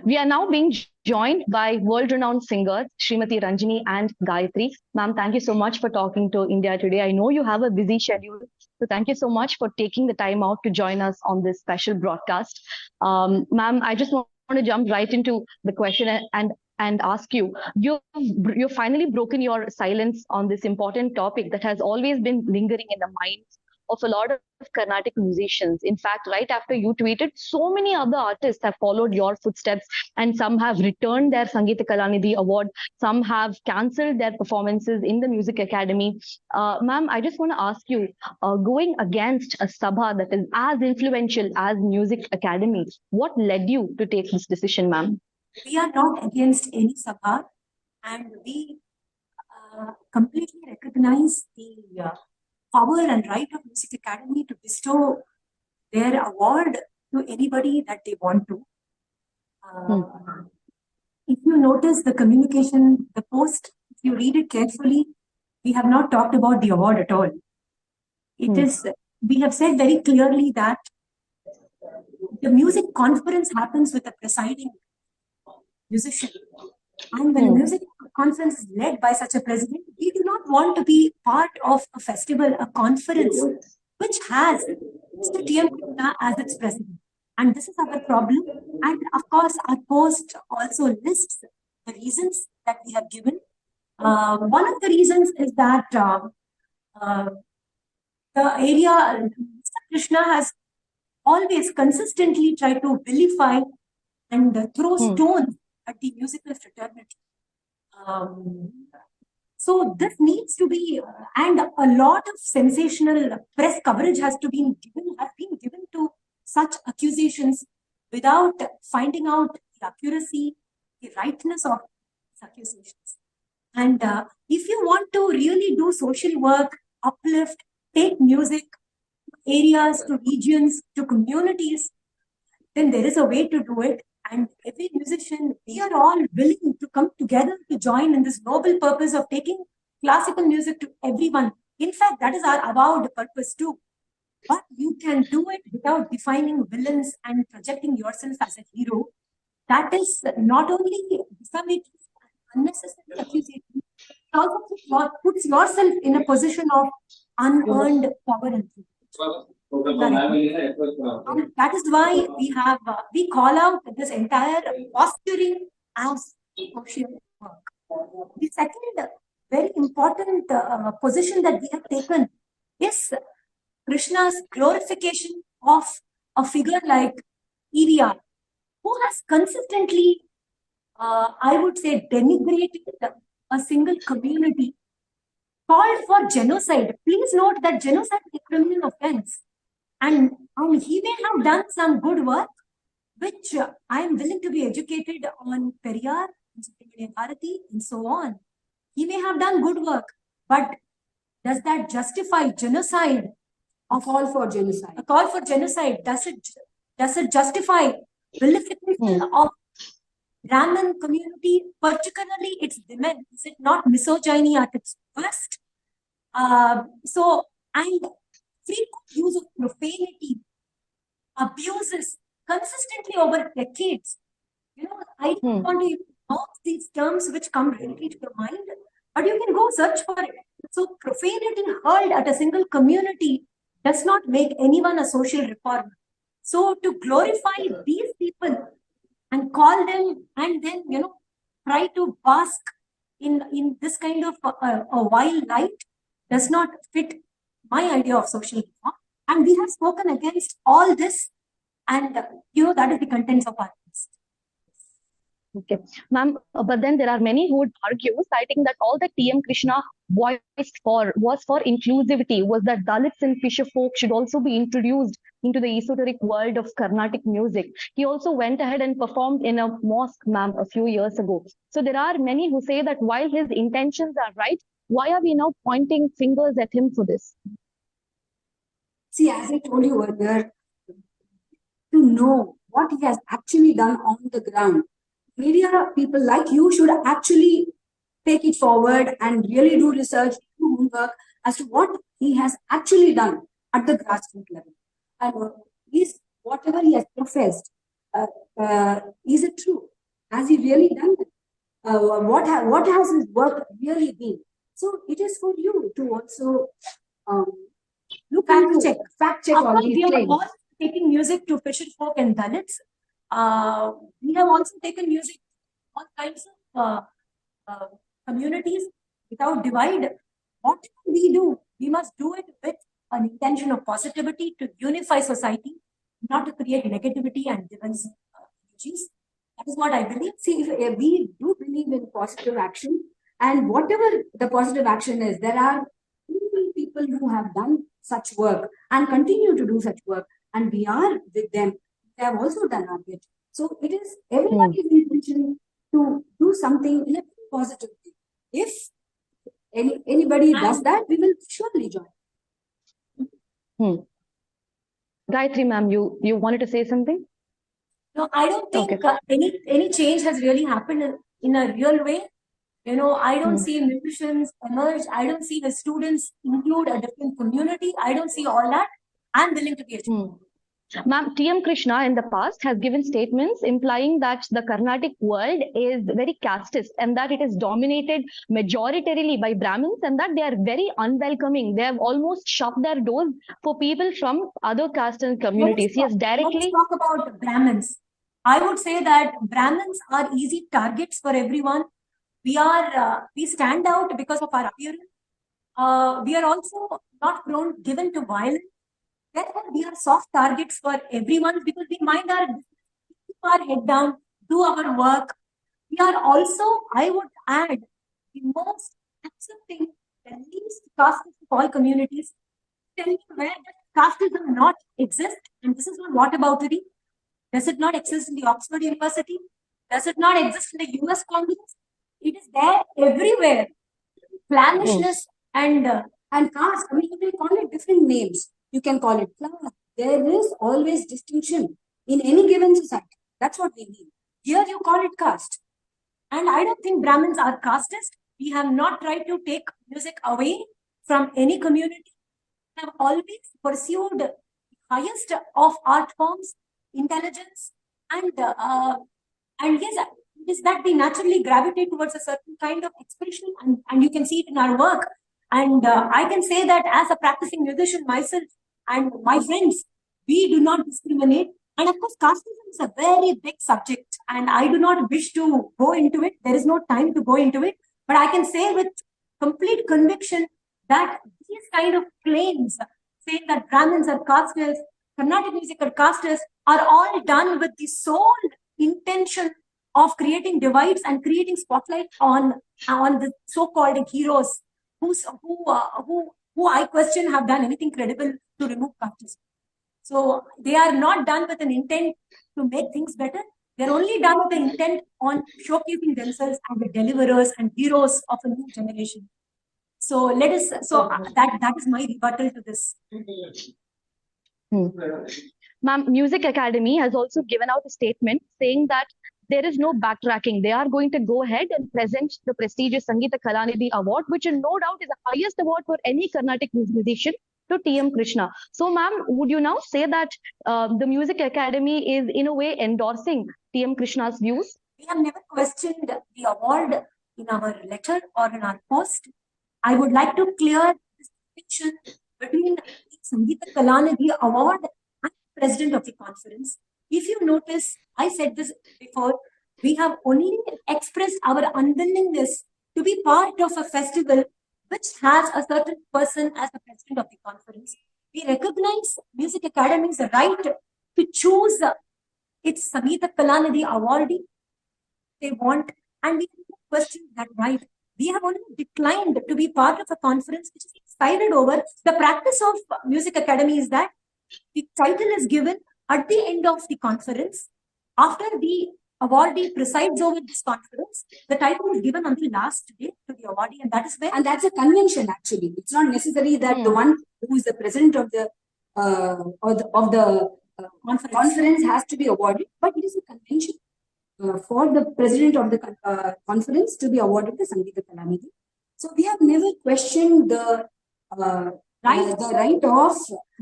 We are now being joined by world-renowned singers Srimati Ranjani and Gayatri. Ma'am, thank you so much for talking to India today. I know you have a busy schedule, so thank you so much for taking the time out to join us on this special broadcast. Ma'am, I just want to jump right into the question and ask you. You've finally broken your silence on this important topic that has always been lingering in the minds of a lot of Carnatic musicians. In fact, right after you tweeted, so many other artists have followed your footsteps, and some have returned their Sangeeta Kalanidhi award, some have cancelled their performances in the Music Academy. Ma'am, I just want to ask you, going against a Sabha that is as influential as Music Academy, what led you to take this decision, ma'am? We are not against any Sabha, and we completely recognize the power and right of Music Academy to bestow their award to anybody that they want to. If you notice the communication, the post, if you read it carefully, we have not talked about the award at all. It is, we have said very clearly that the music conference happens with the presiding musician. And when a music conference is led by such a president, we do not want to be part of a festival, a conference, which has Mr. TM Krishna as its president. And this is our problem. And of course, our post also lists the reasons that we have given. One of the reasons is that the area, Mr. Krishna has always consistently tried to vilify and throw stones at the musical fraternity. So this needs to be, and a lot of sensational press coverage has been given to such accusations without finding out the accuracy, the rightness of these accusations. And if you want to really do social work, uplift, take music to areas, to regions, to communities, then there is a way to do it. And every musician, we are all willing to come together to join in this noble purpose of taking classical music to everyone. In fact, that is our avowed purpose too. But you can do it without defining villains and projecting yourself as a hero. That is not only unnecessary accusation, it also puts yourself in a position of unearned power and privilege. And that is why we call out this entire posturing as social work. The second very important position that we have taken is Krishna's glorification of a figure like EVR, who has consistently, I would say, denigrated a single community, called for genocide. Please note that genocide is a criminal offense. And he may have done some good work, which I am willing to be educated on Periyar, Bharati, and so on. He may have done good work, but does that justify genocide? A call for genocide. A call for genocide. Does it justify vilification of Brahmin community, particularly its women? Is it not misogyny at its worst? And frequent use of profanity, abuses consistently over decades. I don't want to pronounce these terms which come readily to your mind, but you can go search for it. So profanity hurled at a single community does not make anyone a social reformer. So to glorify these people and call them and then, try to bask in this kind of a wild light does not fit my idea of social reform. And we have spoken against all this, and that is the contents of our list. Okay, ma'am, but then there are many who would argue, citing that all that TM Krishna voiced for was for inclusivity, was that Dalits and fisher folk should also be introduced into the esoteric world of Carnatic music. He also went ahead and performed in a mosque, ma'am, a few years ago. So there are many who say that while his intentions are right, why are we now pointing fingers at him for this? See, as I told you earlier, to know what he has actually done on the ground, media people like you should actually take it forward and really do research, do homework as to what he has actually done at the grassroots level. And whatever he has professed, is it true? Has he really done it? What has his work really been? So it is for you to also look into fact check all these We have claims. also taken music to fisher folk and Dalits. We have also taken music to all kinds of communities without divide. What we do, we must do it with an intention of positivity to unify society, not to create negativity and divisive energies. That is what I believe. See, if we do believe in positive action, and whatever the positive action is, there are many people who have done such work and continue to do such work, and we are with them. They have also done our bit. So it is everybody's intention to do something in a positive way. If anybody does that, we will surely join. Gayatri ma'am, you wanted to say something? No, I don't think any change has really happened in a real way. I don't see musicians emerge. I don't see the students include a different community. I don't see all that. I'm willing to be a Ma'am, TM Krishna in the past has given statements implying that the Carnatic world is very casteist and that it is dominated majoritarily by Brahmins and that they are very unwelcoming. They have almost shut their doors for people from other castes and communities. Yes, directly. Let's talk about Brahmins. I would say that Brahmins are easy targets for everyone. We stand out because of our appearance. We are also not given to violence. Therefore, we are soft targets for everyone because we mind keep our head down, do our work. We are also, I would add, the most accepting, the least casteist of all communities. Tell me where does casteism not exist? And this is not whataboutery. Does it not exist in the Oxford University? Does it not exist in the US Congress? It is there everywhere. Clannishness and caste. I mean, you can call it different names. You can call it class. There is always distinction in any given society. That's what we mean. Here you call it caste. And I don't think Brahmins are casteist. We have not tried to take music away from any community. We have always pursued the highest of art forms, intelligence, and yes, it is that we naturally gravitate towards a certain kind of expression, and you can see it in our work. And I can say that as a practicing musician myself and my friends, we do not discriminate. And of course, casteism is a very big subject, and I do not wish to go into it. There is no time to go into it. But I can say with complete conviction that these kind of claims, saying that Brahmins are castes, Carnatic music are castes, are all done with the sole intention of creating divides and creating spotlight on the so-called heroes who I question have done anything credible to remove casteism. So they are not done with an intent to make things better. They're only done with the intent on showcasing themselves as the deliverers and heroes of a new generation. So that is my rebuttal to this. Ma'am, Music Academy has also given out a statement saying that there is no backtracking. They are going to go ahead and present the prestigious Sangeeta Kalanidhi Award, which no doubt is the highest award for any Carnatic musician, to TM Krishna. So, ma'am, would you now say that the Music Academy is in a way endorsing TM Krishna's views? We have never questioned the award in our letter or in our post. I would like to clear this distinction between the Sangeeta Kalanidhi Award and the president of the conference. If you notice, I said this before, we have only expressed our unwillingness to be part of a festival which has a certain person as the president of the conference. We recognize Music Academy's right to choose its Sangeeta Kalanidhi awardee they want, and we don't question that right. We have only declined to be part of a conference which is decided over. The practice of Music Academy is that the title is given at the end of the conference. After the awardee presides over this conference, the title is given on the last day to the awardee, and that is where. And that's a convention, actually. It's not necessary that the one who is the president of the conference has to be awarded, but it is a convention for the president of the conference to be awarded the Sangeeta Kalanidhi. So we have never questioned the right of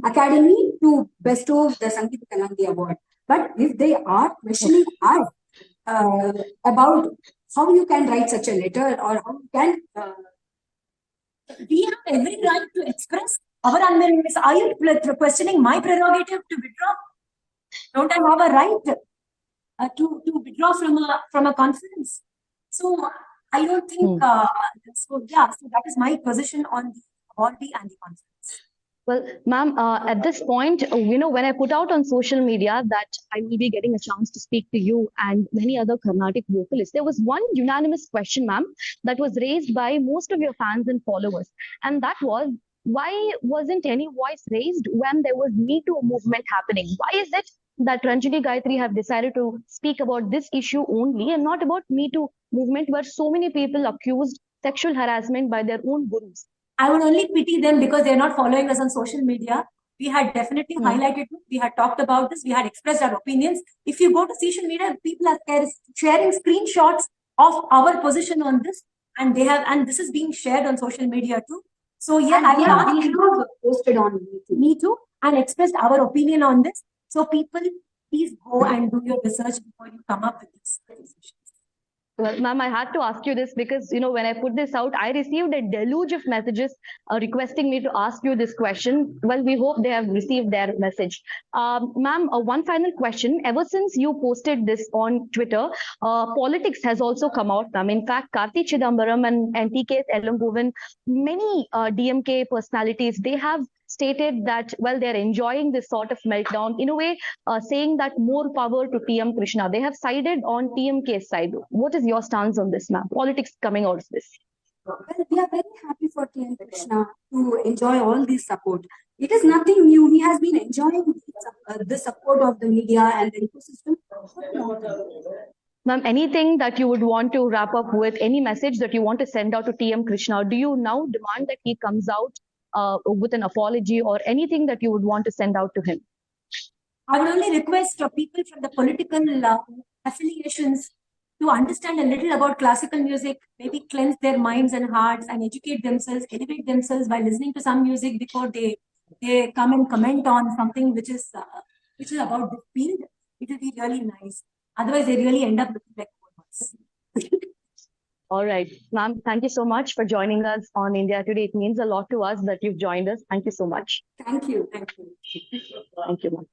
Academy to bestow the Sangeeta Kalanidhi Award. But if they are questioning us, about how you can write such a letter or how you can. We have every right to express our unwillingness. Are you questioning my prerogative to withdraw? Don't I have a right to withdraw from a conference? So I don't think. So that is my position on the awardee and the conference. Well, ma'am, at this point, when I put out on social media that I will be getting a chance to speak to you and many other Carnatic vocalists, there was one unanimous question, ma'am, that was raised by most of your fans and followers. And that was, why wasn't any voice raised when there was Me Too movement happening? Why is it that Ranjani Gayatri have decided to speak about this issue only and not about Me Too movement, where so many people accused sexual harassment by their own gurus? I would only pity them because they're not following us on social media. We had definitely highlighted it. We had talked about this. We had expressed our opinions. If you go to social media, people are sharing screenshots of our position on this, and this is being shared on social media too. So we have posted on Me Too and expressed our opinion on this. So people, please go and do your research before you come up with this decision. Well, ma'am, I had to ask you this because, when I put this out, I received a deluge of messages requesting me to ask you this question. Well, we hope they have received their message. Ma'am, one final question. Ever since you posted this on Twitter, politics has also come out, ma'am. In fact, Karthi Chidambaram and TK Ellangovan, many DMK personalities, they have stated that, well, they're enjoying this sort of meltdown, in a way, saying that more power to TM Krishna. They have sided on TMK's side. What is your stance on this, ma'am? Politics coming out of this. Well, we are very happy for TM Krishna to enjoy all this support. It is nothing new. He has been enjoying the support of the media and the ecosystem for a long time. Ma'am, anything that you would want to wrap up with, any message that you want to send out to TM Krishna? Do you now demand that he comes out with an apology or anything that you would want to send out to him? I would only request people from the political affiliations to understand a little about classical music, maybe cleanse their minds and hearts and educate themselves, elevate themselves by listening to some music before they come and comment on something which is about the field. It will be really nice. Otherwise, they really end up looking like robots. All right. Ma'am, thank you so much for joining us on India Today. It means a lot to us that you've joined us. Thank you so much. Thank you. Thank you, ma'am.